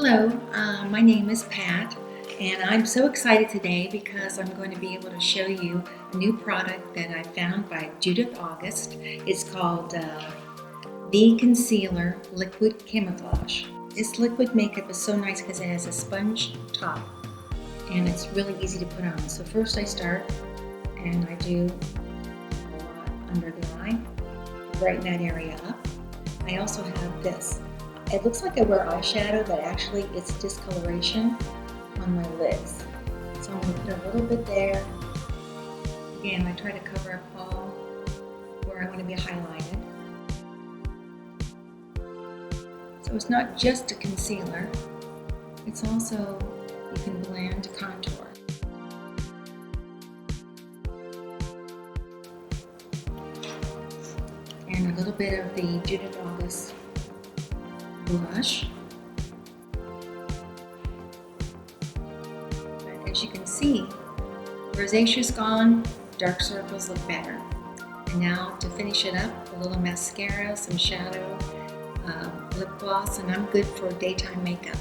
Hello, my name is Pat, and I'm so excited today because I'm going to be able to show you a new product that I found by Judith August. It's called The Concealer Liquid Camouflage. This liquid makeup is so nice because it has a sponge top and it's really easy to put on. So first I start and I do a lot under the eye, brighten that area up. I also have this. It looks like I wear eyeshadow, but actually it's discoloration on my lids. So I'm going to put a little bit there. Again, I try to cover up all where I want to be highlighted. So it's not just a concealer, it's also, you can blend to contour. And a little bit of the Judith August blush. But as you can see, rosacea's gone, dark circles look better. And now to finish it up, a little mascara, some shadow, lip gloss, and I'm good for daytime makeup.